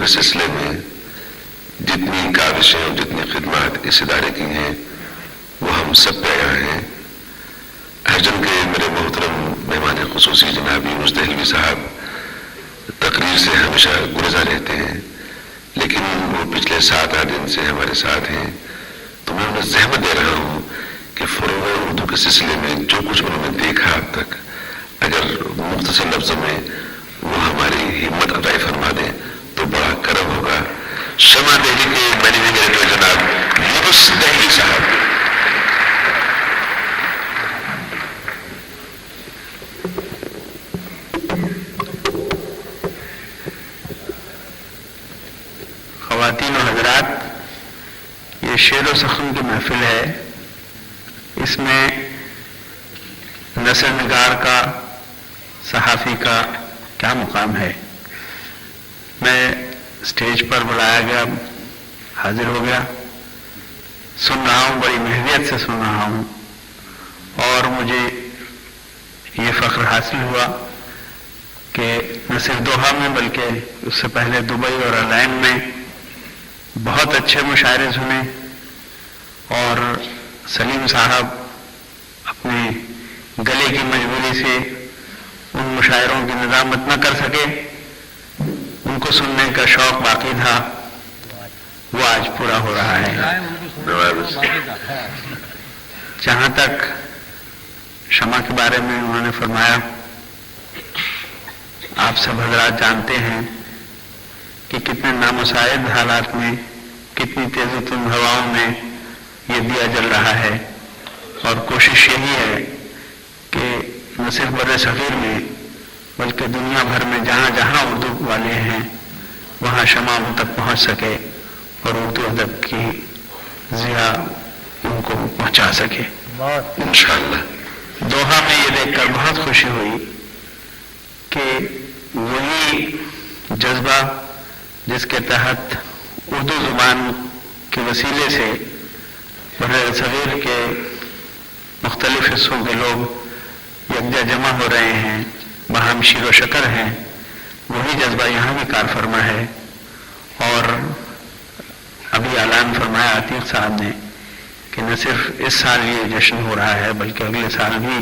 سلسلے میں جتنی کاوشیں اور جتنی خدمات اس ادارے کی ہیں وہ ہم سب پہ آیا ہیں. ہرجن کے میرے محترم مہمان خصوصی جناب یونس دہلوی صاحب تقریر سے ہمیشہ گریزاں رہتے ہیں، لیکن وہ پچھلے 7-8 دن سے ہمارے ساتھ ہیں. تو میں انہیں زحمت دے رہا ہوں کہ فروغ اردو کے سلسلے میں جو کچھ انہوں نے دیکھا اب تک، اگر مختصر لفظوں میں وہ ہماری ہمت افزائی فرما دیں تو بڑا کرم ہوگا. شمع دہلی کے مینیجنگ ڈائریکٹر جناب یونس دہلوی صاحب. خواتین و حضرات، یہ شعر و سخن کی محفل ہے. اس میں نثر نگار کا، صحافی کا کیا مقام ہے. میں اسٹیج پر بلایا گیا، حاضر ہو گیا، سن رہا ہوں، بڑی محنت سے سن رہا ہوں، اور مجھے یہ فخر حاصل ہوا کہ نہ صرف دوحہ میں بلکہ اس سے پہلے دبئی اور العین میں بہت اچھے مشاعرے سنے، اور سلیم صاحب اپنے گلے کی مجبوری سے ان مشاعروں کی نظامت نہ کر سکے. ان کو سننے کا شوق باقی تھا، وہ آج پورا ہو رہا ہے. جہاں تک شمع کے بارے میں انہوں نے فرمایا، آپ سب حضرات جانتے ہیں کہ کتنے نامساعد حالات میں، کتنی تیز و تند ہواؤں میں یہ دیا جل رہا ہے، اور کوشش یہی ہے کہ نہ صرف بر صغیر میں بلکہ دنیا بھر میں جہاں جہاں اردو والے ہیں وہاں شمع ان تک پہنچ سکے اور اردو ادب کی ضیاء ان کو پہنچا سکے انشاءاللہ. دوحہ میں یہ دیکھ کر بہت خوشی ہوئی کہ وہی جذبہ جس کے تحت اردو زبان کے وسیلے سے بر صغیر کے مختلف حصوں کے لوگ یکجا جمع ہو رہے ہیں، باہم شیر و شکر ہیں، وہی جذبہ یہاں بھی کار فرما ہے. اور ابھی اعلان فرمایا عتیق صاحب نے کہ نہ صرف اس سال یہ جشن ہو رہا ہے بلکہ اگلے سال بھی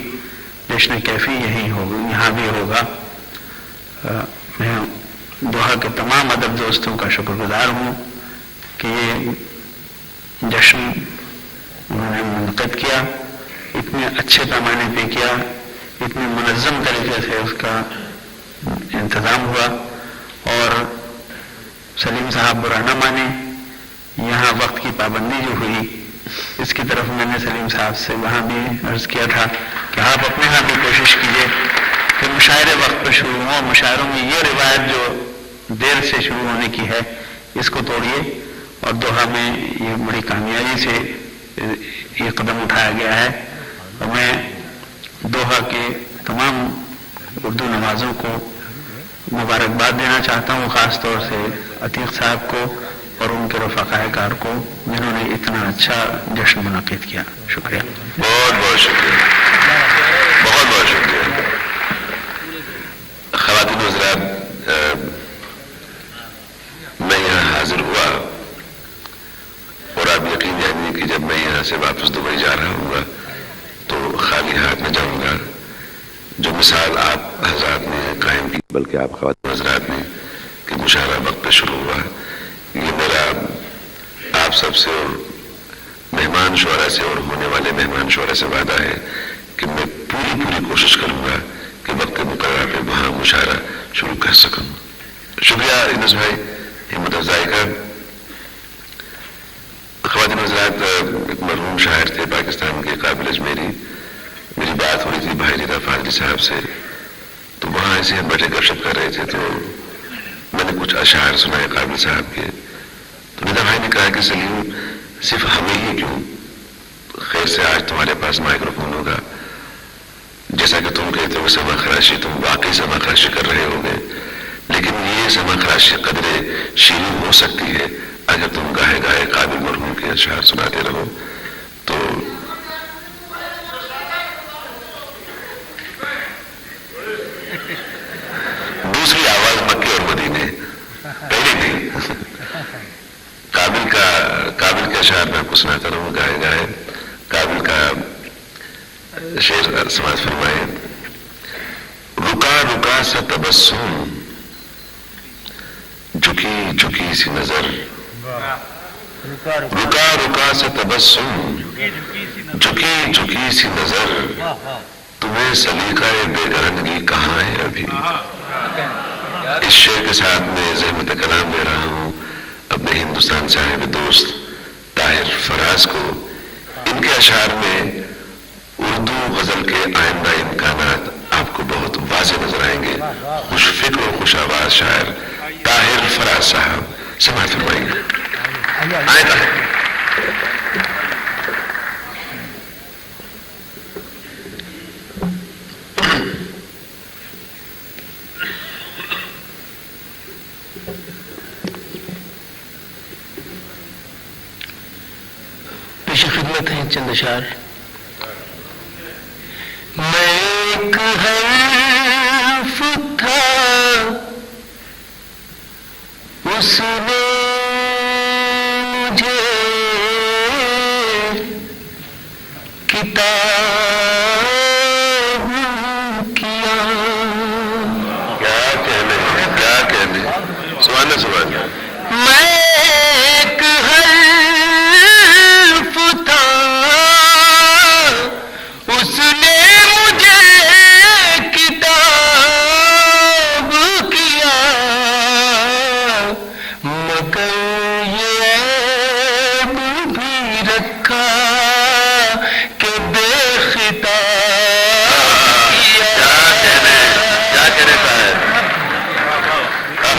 جشن کیفی یہی ہوگا، یہاں بھی ہوگا. میں دوحہ کے تمام ادب دوستوں کا شکر گزار ہوں کہ یہ جشن انہوں نے منعقد کیا، اتنے اچھے پیمانے پہ کیا، اتنے منظم طریقے سے اس کا انتظام ہوا. اور سلیم صاحب برا نہ مانے، یہاں وقت کی پابندی جو ہوئی اس کی طرف میں نے سلیم صاحب سے وہاں بھی عرض کیا تھا کہ آپ اپنے ہاں بھی کوشش کیجیے کہ مشاعرے وقت پہ شروع ہوں. مشاعروں میں یہ روایت جو دیر سے شروع ہونے کی ہے اس کو توڑیے، اور دوحہ میں یہ بڑی کامیابی سے یہ قدم اٹھایا گیا ہے. اور میں دوحہ کے تمام اردو نوازوں کو مبارکباد دینا چاہتا ہوں، خاص طور سے عتیق صاحب کو اور ان کے رفقائے کار کو جنہوں نے اتنا اچھا جشن منعقد کیا. شکریہ، بہت بہت شکریہ، بہت بہت شکریہ. خواتین و حضرات، میں یہاں حاضر ہوا اور آپ یقین جانیے کہ جب میں یہاں سے واپس دبئی جا رہا ہوں گا تو خالی ہاتھ میں جاؤں گا. جو مثال آپ حضرات نے قائم کی، بلکہ آپ خواتین حضرات نے، کہ مشاعرہ وقت پہ شروع ہوا، یہ میرا آپ سب سے اور مہمان شعراء سے اور ہونے والے مہمان شعراء سے وعدہ ہے کہ میں پوری کوشش کروں گا کہ وقت مقررہ پہ وہاں مشاعرہ شروع کر سکوں. شکریہ انس بھائی ہمت افزائی کا. خواتین حضرات، ایک مرحوم شاعر تھے پاکستان کے قابل اجمیری، میری بات ہو رہی تھی بھائی رضا فاضلی صاحب سے، تو وہاں ایسے ہم بیٹھے گپ شپ کر رہے تھے تو میں نے کچھ اشعار سنائے قابل صاحب کے. تو رضا بھائی نے کہا کہ سلیم صرف ہمیں ہی کیوں، خیر سے آج تمہارے پاس مائکروفون ہوگا، جیسا کہ تم کہتے ہو سما خراشی، تم واقعی سما خراشی کر رہے ہو گے، لیکن یہ سما خراشی قدرے شیریں ہو سکتی ہے اگر تم گاہے گاہے قابل مرحوم کے اشعار سناتے رہو. تو دوسری آواز مکے اور مدینے، پہلی نہیں. قابل کے اشعار میں آپ کو سناتا رہوں گائے گائے. قابل کا شعر سماعت فرمائے. رکا رکا سا تبسم، جھکی جھکی سی نظر. رکا رکا سا تبسم، جھکی جھکی سی نظر. تمہیں سلیقہ بیگانگی کہاں ہے ابھی. اس شعر کے ساتھ میں زحمت کلام دے رہا ہوں اپنے ہندوستان صاحب دوست طاہر فراز کو. ان کے اشعار میں اردو غزل کے آئندہ امکانات آپ کو بہت واضح نظر آئیں گے. خوش فکر و خوش آواز شاعر طاہر فراز صاحب سماعت فرمائیں گے. آئے طاہر. پیش خدمت ہے چند اشعار. میں ایک حرف تھا اس نے مجھے کتاب کیا. کیا کہنے سبحان سبحان. میں ایک حرف تھا اس نے مجھے کتاب کیا. مگر یہ عیب بھی رکھا کہ بے خطاب کیا. کیا کہنے کا ہے.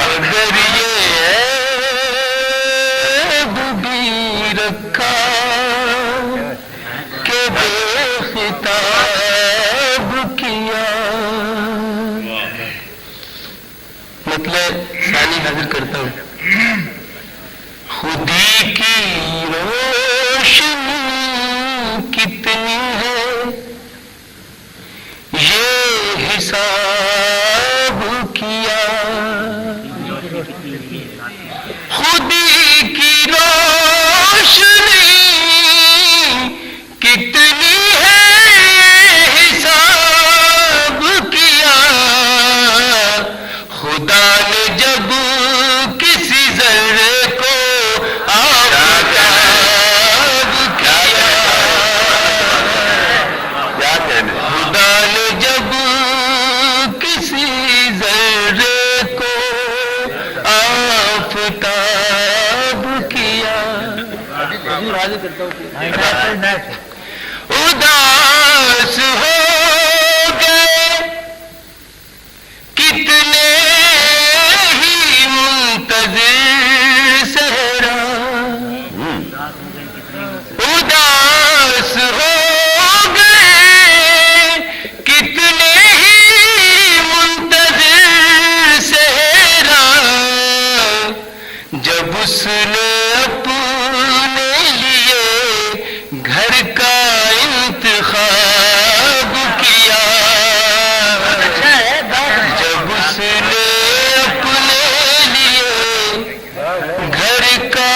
مگر یہ عیب بھی رکھا کہ بے خطاب کیا. مطلب ثانی حاضر کرتا ہوں. خودی کی روشنی کتنی ہے یہ حساب کیا. خودی کی روشنی کتنی ہے حساب کیا. خدا نے جب کسی ذرے کو آفتاب کیا. خدا نے جب کسی ذرے کو آفتاب کیا. اداس ہو گئے کتنے ہی منتظر صحرا. اداس ہو گئے کتنے ہی منتظر صحرا. جب اس نے اپنے لیے گھر کا انتخاب کیا. جب اس نے اپنے لیے گھر کا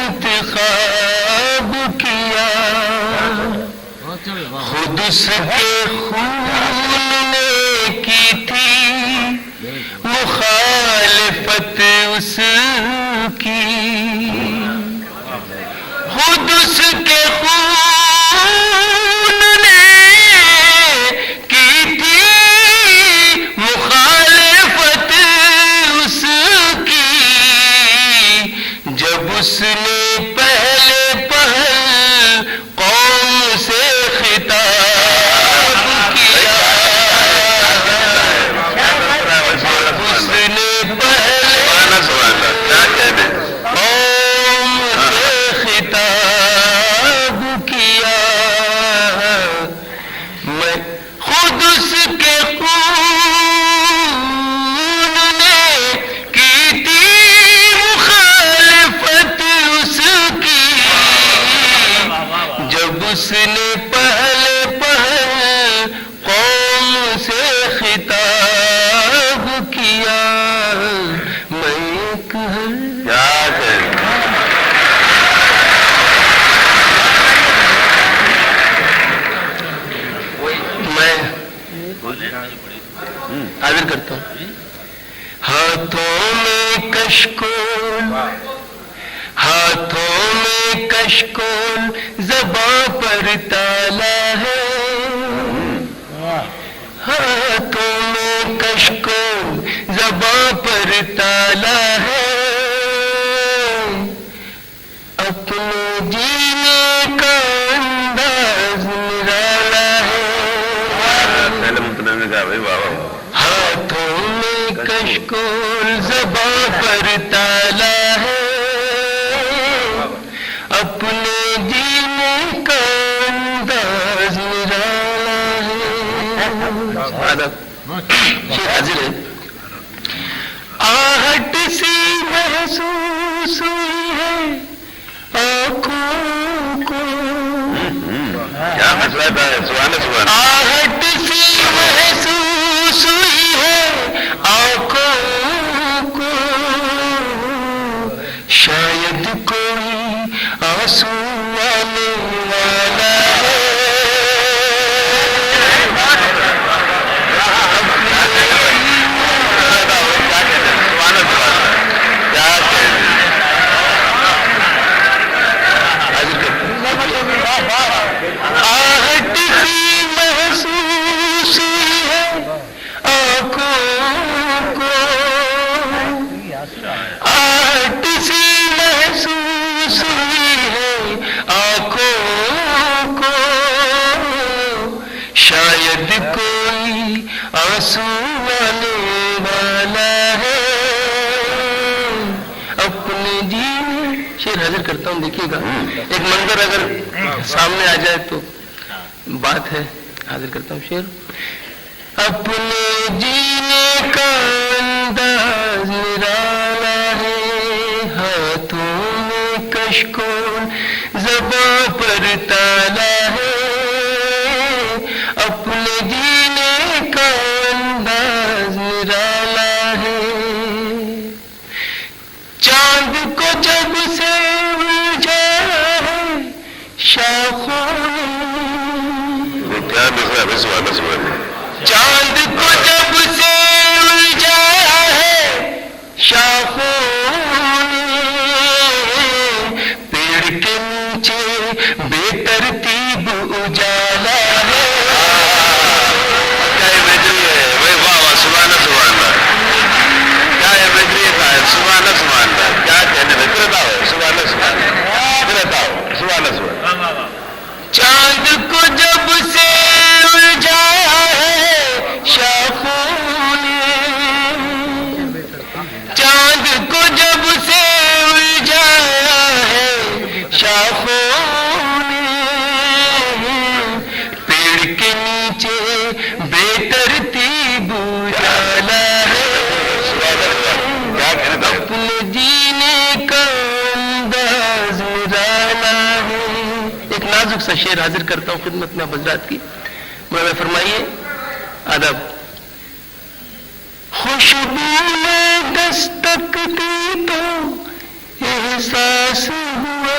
انتخاب کیا. خود اس کے خون نے کی تھی مخالفت اس کی. خود اس کے خون نے کی تھی مخالفت اس کی. جب اس نے پہلے پہل قوم سے خطاب کیا. جب اس نے پہلے قوم سے خطاب کیا. میں خود اس کے خون نے کی تھی مخالفت اس ایک ہے. میں حاضر کرتا ہوں. ہاتھوں میں کشکول، ہاتھوں میں کشکول، زباں پر تالا ہے. ہاتھوں میں کشکول، زباں پر تالا ہے. اپنے جینے کا انداز نرالا ہے. ہاتھوں میں کشکول، زباں پر تالا ہے. اپنے جینے کا انداز نرالا ہے. حاضر ہے. آہٹ سی محسوس ہوئی ہے آنکھوں کو. کیا مسئلہ تھا؟ سبحان آہٹ سی محسوس ہوئی ہے آنکھوں کو. شاید کوئی آنسو آنے والا ہے. آہٹ سی محسوس ہوئی ہے آنکھوں کو. آہٹ سی محسوس ہوئی ہے آنکھوں کو. شاید کوئی آنسو آنے والا ہے. اپنے جینے. شعر حاضر کرتا ہوں، دیکھیے گا ایک منظر اگر سامنے آ جائے تو بات ہے. حاضر کرتا ہوں شعر. اپنے جینے کا انداز نرالا ہے. ہاتھوں میں کشکول، زباں پر تالا ہے. اپنے جینے کا انداز نرالا ہے. چاند کو جب سے الجھا ہے شاخوں نے. چاند کو جب سے الجھا ہے شاخوں نے. پیڑ کے نیچے بے ترتیب اجالا ہے. چاند کو جب سے الجھا ہے شاخوں نے. چاند کو جب سے الجھا ہے شاخوں نے. پیڑ کے نیچے بے ترتیب اجالا ہے. اپنے جینے کا انداز نرالا ہے. ایک نازک سا شعر حاضر کرتا ہوں خدمت میں حضرات کی. مولانا فرمائیے ادب. خوشبو نے دستک دی تو احساس ہوا.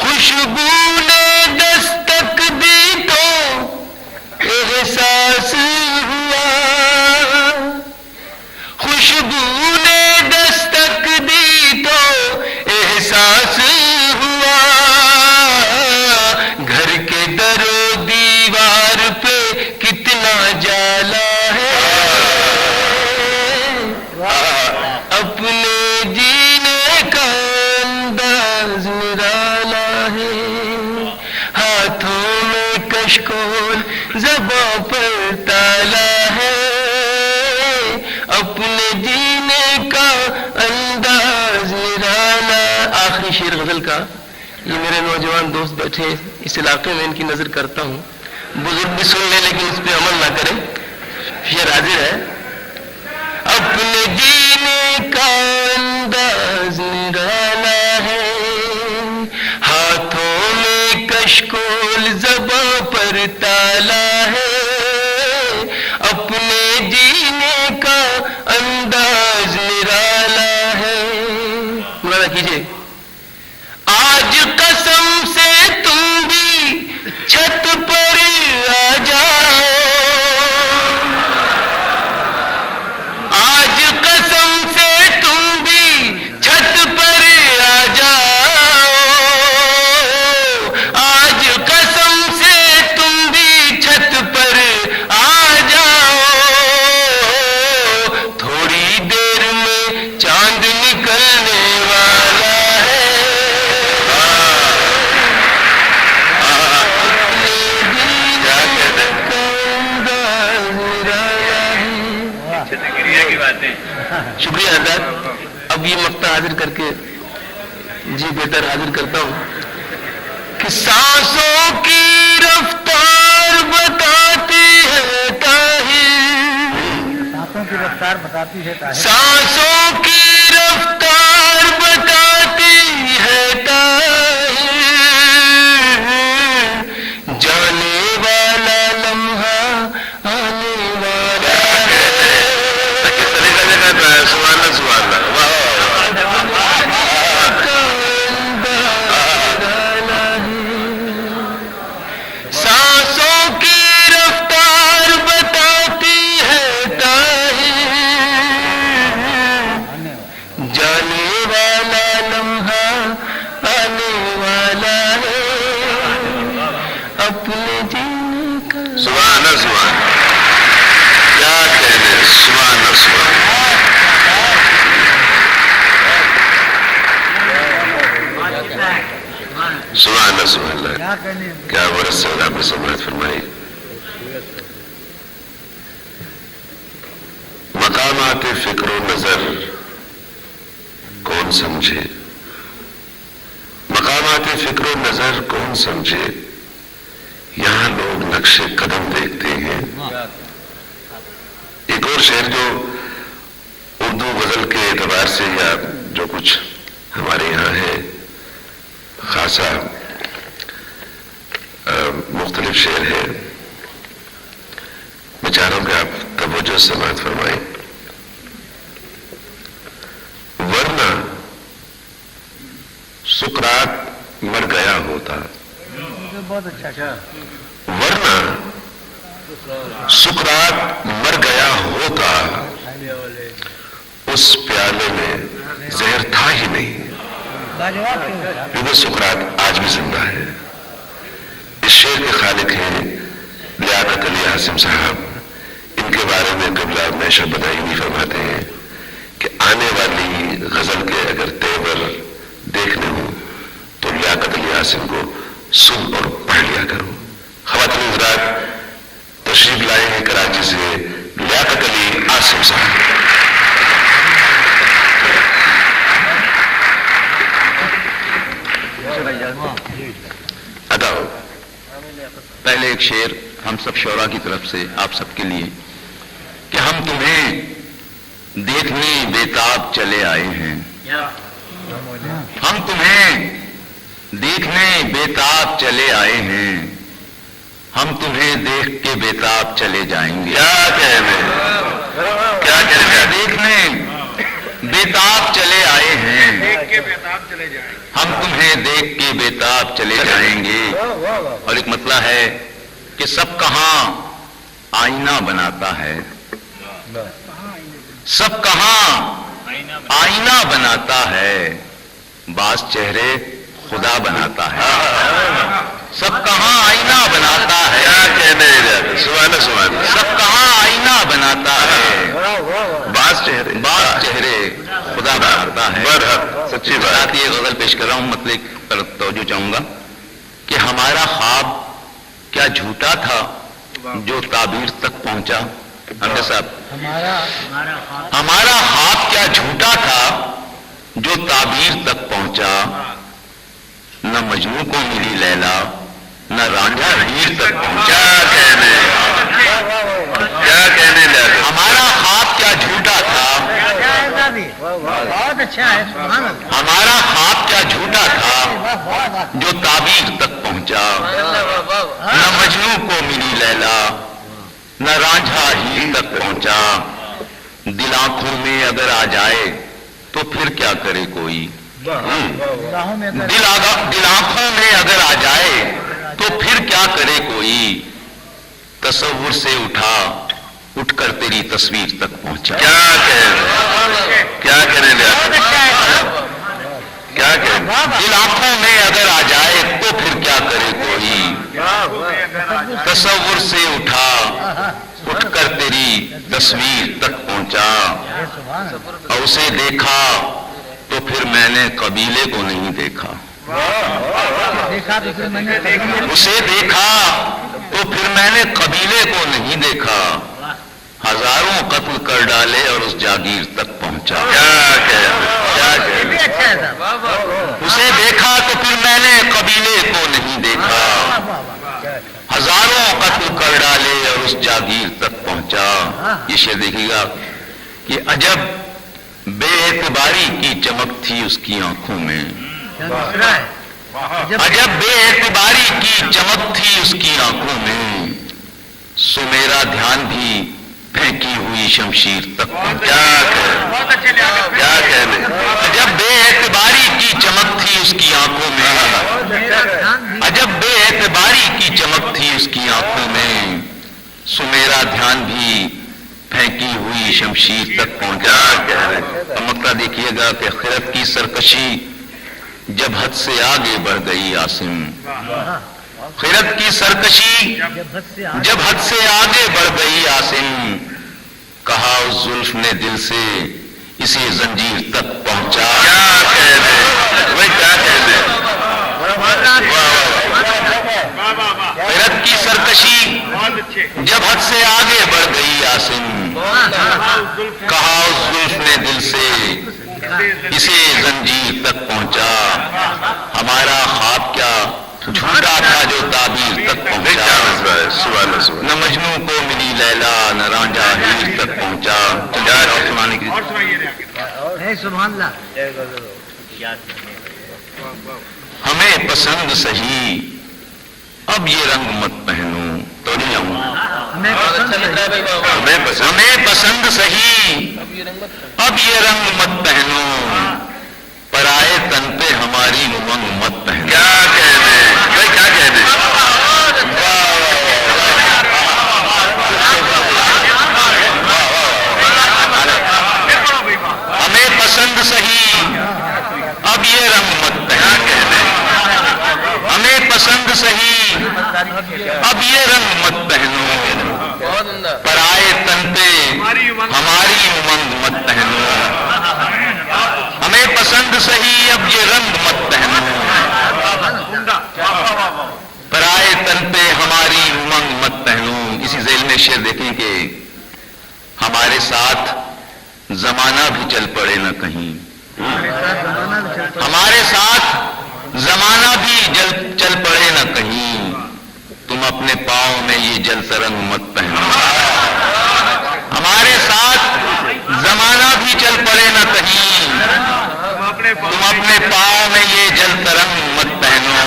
خوشبو نے دستک دی تو احساس ہوا. خوشبو نے دستک دی تو احساس ہوا. گھر کے در و دیوار پہ کتنا جالا ہے. اپنے جینے کا انداز نرالا ہے. ہاتھوں میں کشکول، زباں پر تالا ہے. اپنے جینے کا انداز نرالا. آخری شعر غزل کا. یہ میرے نوجوان دوست بیٹھے اس علاقے میں، ان کی نظر کرتا ہوں. بزرگ بھی سن لیں لیکن اس پہ عمل نہ کریں. شعر حاضر ہے. اپنے جینے کا انداز نرالا ہے. ہاتھوں میں کشکول، زباں پر تالا ہے. اپنے جینے کا انداز شکریہ حضرت. اب یہ مقطع حاضر کر کے جی بہتر حاضر کرتا ہوں کہ سانسوں کی رفتار بتاتی ہے طاہر، سانسوں کی رفتار بتاتی ہے طاہر، سانسوں کی رفتار بتاتی ہے طاہر، جانے والا لمحہ آنے والا ہے. سانسوں کی رفتار بتاتی ہے طاہر، جانے والا لمحہ آنے والا ہے، اپنے جینے کا سبحان اللہ سبحان کیا کہنے. سبحان اللہ سبحان سبحان اللہ سبحان اللہ. کیا کہنے کیا برس سے آپ نے سماعت فرمائی. مقامات فکر و نظر کون سمجھے، مقامات فکر و نظر کون سمجھے، یہاں لوگ نقش قدم دیکھتے ہیں. ایک اور شعر جو اردو غزل کے اعتبار سے یا جو کچھ ہمارے یہاں ہے خاصا مختلف شعر ہے، میں چاہ رہا ہوں کہ آپ توجہ سے سماعت فرمائیں. ورنہ سقراط مر گیا ہوتا، بہت اچھا. ورنہ سقراط مر گیا ہوتا، اس پیالے میں زہر تھا ہی نہیں. کیونکہ سقراط آج بھی زندہ ہے. اس شعر کے خالق ہیں لیاقت علی عاصم صاحب. ان کے بارے میں قبلہ ہمیشہ بدائی فرماتے ہیں کہ آنے والی غزل کے اگر تیور دیکھنے ہوں تو لیاقت علی عاصم کو سن اور پڑھ لیا کرو. خواتین حضرات تشریف لائے ہیں کراچی سے لیاقت علی عاصم صاحب. ادا ہو. پہلے ایک شعر ہم سب شعراء کی طرف سے آپ سب کے لیے کہ ہم تمہیں دیکھنے بےتاب چلے آئے ہیں، ہم تمہیں دیکھنے بےتاب چلے آئے ہیں، ہم تمہیں دیکھ کے بےتاب چلے جائیں گے. کیا کہنے کیا کہنے دیکھنے بےتاب چلے آئے ہیں، ہم تمہیں دیکھ کے بےتاب چلے جائیں گے. اور ایک مسئلہ ہے کہ سب کہاں آئینہ بناتا ہے، سب کہاں آئینہ بناتا ہے، بعض چہرے خدا بناتا ہے. سب کہاں آئینہ بناتا ہے، کیا کہنے سبحان سبحان. سب کہاں آئینہ بناتا ہے، بعض چہرے خدا بناتا ہے. برحق سچی بات. ساتھ یہ غزل پیش کر رہا ہوں، مطلب پر توجہ چاہوں گا کہ ہمارا خواب کیا جھوٹا تھا جو تعبیر تک پہنچا. حمزہ صاحب ہمارا خواب کیا جھوٹا تھا جو تعبیر تک پہنچا، نہ مجنوں کو ملی لیلا نہ رانجھا ہیر تک پہنچا. کیا کہنے لگا. ہمارا خواب کیا جھوٹا تھا، بہت اچھا ہے. سبحان اللہ. ہمارا خواب کیا جھوٹا تھا جو تعبیر تک پہنچا، نہ مجنوں کو ملی لیلا نہ رانجھا ہیر تک پہنچا. دل آنکھوں میں اگر آ جائے تو پھر کیا کرے کوئی، راہوں میں اگر دل آنکھوں میں اگر آ جائے تو پھر کیا کرے کوئی. تصور سے اٹھ کر تیری تصویر تک پہنچا. کیا کہنے کیا کہنے لگا. کیا کہنے دل آنکھوں میں اگر آ جائے تو پھر کیا کرے کوئی. تصور سے اٹھ کر تیری تصویر تک پہنچا. اور اسے دیکھا تو پھر میں نے قبیلے کو نہیں دیکھا. دیکھا تو پھر میں نے اسے دیکھا تو پھر میں نے قبیلے کو نہیں دیکھا. ہزاروں قتل کر ڈالے اور اس جاگیر تک پہنچا. یہ بھی اچھا ہے صاحب. اسے دیکھا تو پھر میں نے قبیلے کو نہیں دیکھا. ہزاروں قتل کر ڈالے اور اس جاگیر تک پہنچا. یہ شعر دیکھیے گا کہ عجب بے اعتباری کی چمک تھی اس کی آنکھوں میں. دوسرا ہے عجب بے اعتباری کی چمک تھی اس کی آنکھوں میں. سو میرا دھیان بھی پھینکی ہوئی شمشیر تک پہنچا. کیا کہنے. عجب بے اعتباری کی چمک تھی اس کی آنکھوں میں. عجب بے اعتباری کی چمک تھی اس کی آنکھوں میں. سو میرا دھیان بھی پھینکی ہوئی شمشیر تک پہنچا. چمکتا دیکھیے گا کہ خرد کی سرکشی جب حد سے آگے بڑھ گئی عاصم. خرد کی سرکشی جب حد سے آگے بڑھ گئی عاصم. کہا اس زلف نے دل سے اسے زنجیر تک پہنچا. کیا کہہ دے کیا کہہ دے. خرد کی سرکشی جب حد سے آگے بڑھ گئی عاصم. کہا اس زلف نے دل سے اسے زنجیر تک پہنچا. ہمارا خواب کیا جھوٹا تھا جو تعبیر تک پہنچا. نہ مجنوں کو ملی لیلا نہ رانجھا ہیر تک پہنچا. سبحان اللہ. ہمیں پسند سہی اب یہ رنگ مت پہنو. تو نہیں ہمیں پسند سہی اب یہ رنگ مت پہنو. پرائے تن پہ ہماری امنگ مت پہنو. کیا کہہ دے کیا کہہ دے. ہمیں پسند سہی اب یہ رنگ مت پہنو. ہمیں پسند سہی اب یہ رنگ مت پہنو. پرائے تن پہ ہماری امنگ مت پہنو. ہمیں پسند سہی اب یہ رنگ مت پہنو. پرائے تن پہ ہماری امنگ مت پہنو. اسی ذیل میں شعر دیکھیں کہ ہمارے ساتھ زمانہ بھی چل پڑے نہ کہیں. ہمارے ساتھ زمانہ بھی چل پڑے نہ کہیں. تم اپنے پاؤں میں یہ جل ترنگ مت پہنو. ہمارے ساتھ زمانہ بھی چل پڑے نہ کہیں. تم اپنے پاؤں میں یہ جل ترنگ مت پہنو.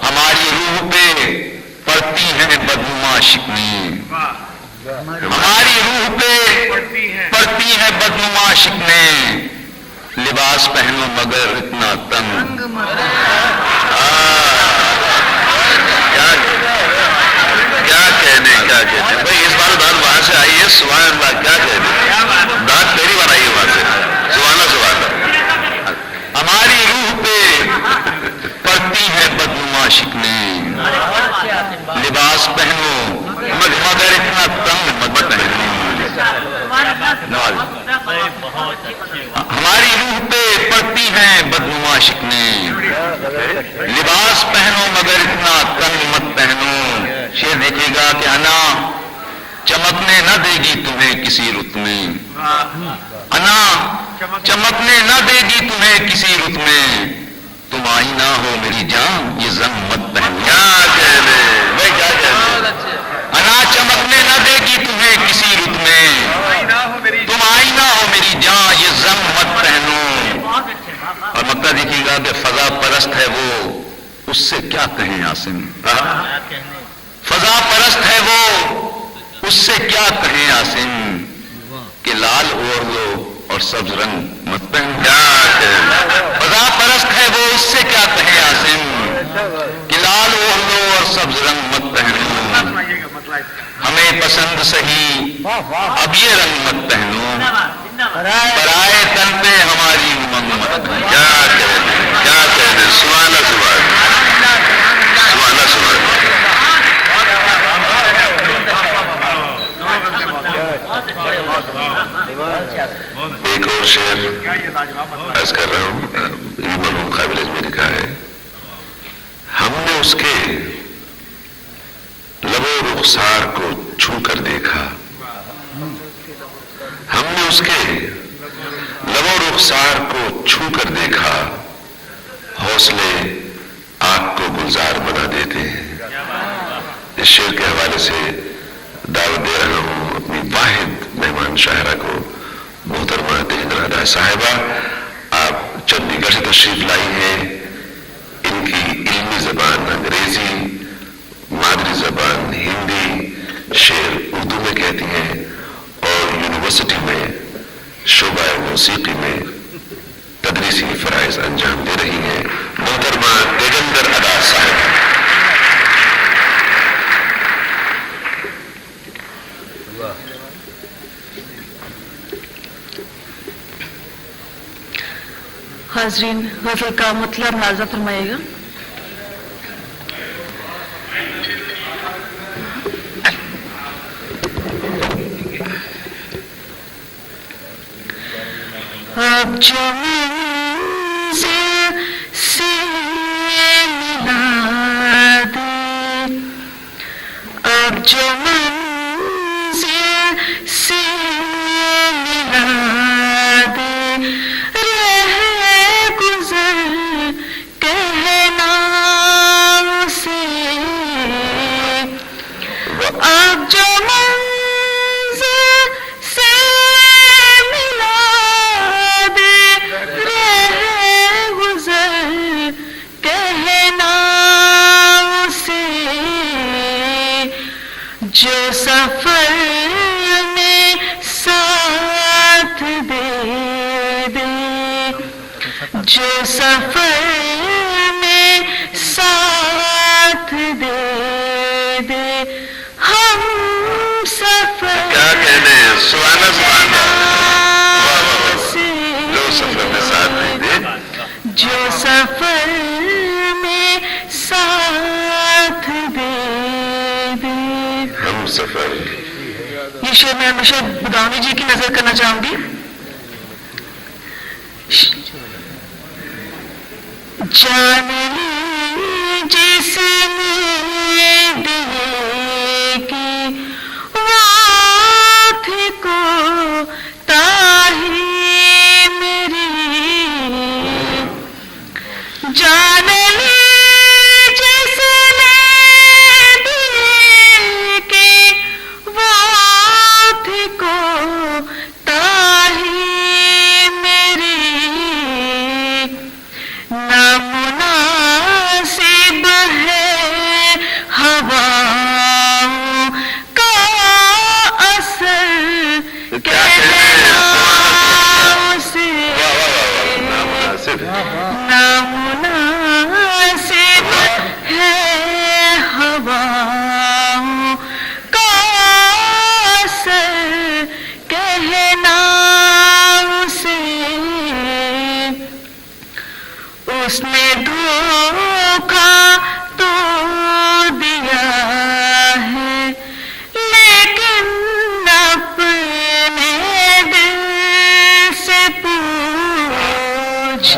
ہماری روح پہ پڑتی ہیں بدنما شکنیں. ہماری روح پہ پڑتی ہیں بدنما شکنیں. لباس پہنو مگر اتنا تنگ. کیا کہنے کیا کہتے بھائی. اس بار داد وہاں سے آئی ہے. سبحان اللہ. کیا کہتے داد پہلی بار آئی ہے وہاں سے. سبحان اللہ سبحان اللہ. ہماری روح پہ پڑتی ہیں بدنما شکنیں. لباس پہنو مگر اتنا تنگ مت پہنو. ہماری روح پہ پڑتی ہیں بدنما شکنیں. لباس پہنو مگر اتنا تنگ مت پہنو. شعر دیکھے گا کہ انا چمکنے نہ دے گی تمہیں کسی رت میں. انا چمکنے نہ دے گی تمہیں کسی رت میں. تم آئینہ ہو میری جان یہ زنگ مت پہنو. کیا کہہ دے بھائی کیا کہہ دے. انا چمکنے نہ دے گی تمہیں کسی رت میں. تم آئینہ ہو میری جان یہ زنگ مت پہنو. اور مکہ دیکھیے گا کہ فضا پرست ہے وہ اس سے کیا کہیں عاصم. فضا پرست ہے وہ اس سے کیا کہیں عاصم. کہ لال اوڑھ لو اور سبز رنگ مت پہنو. فضا پرست ہے وہ اس سے کیا کہیں عاصم. کہ لال اوڑھ لو اور سبز رنگ مت پہنو. ہمیں پسند سہی اب یہ رنگ مت پہنو. پرائے تن پہ ہماری امنگ مت پہنو. کیا کہہ دے. سبحان اللہ سبحان اللہ سبحان اللہ. ایک اور شعر عرض کر رہا ہوں. مرحوم قابل اجمیری کا ہے. ہم نے اس کے لب و رخسار کو چھو کر دیکھا اس کے لبوں رخسار کو چھو کر دیکھا، حوصلے آگ کو گلزار بنا دیتے ہیں۔ اس شعر کے حوالے سے دعوت دے رہا ہوں اپنی واحد مہمان شاعرہ کو، محترمہ تیج رادا صاحبہ۔ آپ چندی گڑھ سے تشریف لائی ہیں۔ ان کی علمی زبان انگریزی، مادری زبان ہندی، شعر اردو میں کہتی ہیں اور یونیورسٹی میں شعبہ موسیقی میں تدریسی فرائض انجام دے رہی ہیں۔ محترمہ تیجندر ادا صاحبہ۔ حاضرین، غزل کا مطلب ملاحظہ فرمائے گا۔ اب جو منزل سے ملا دے، اب جو منزل سے ملا دے، رہ گزر کہنا اسے، اب جو جو سفر میں ساتھ دے دے، جو سفر میں ساتھ دے دے، ہم سفر کیا کہنے ہیں، سبحانہ سبحانہ، جو سفر میں ساتھ دے دے، جو سفر میں ساتھ دے دے، ہم سفر۔ یہ شعر میں ہمیشہ بدامی جی کی نظر کرنا چاہوں گی۔ جان لی جس نے دیے کی وقت کو تاہی میری، جان لی جس نے دیے کی وقت کو تاہی میری، نامناسب ہے ہواؤں کا اثر کہنا اسے، نامناسب ہے ہواؤں کا اثر کہنا اسے، اس نے دھوکا تو دیا ہے لیکن اپنے دل سے پوچھ،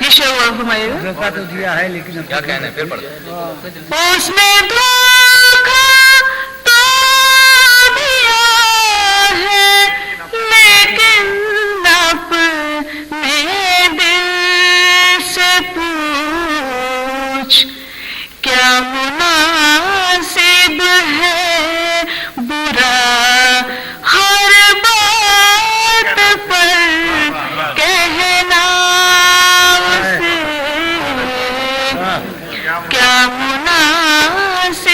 یہ شعر فرمائیے گا۔ دھوکہ تو دیا ہے لیکن کیا کہنا ہے، پھر پڑھ۔ اس نے دھوکا تو دیا ہے لیکن اپنے دل سے پوچھ، کیا مناسب ہے برا ہر بات پر کہنا اسے، کیا مناسب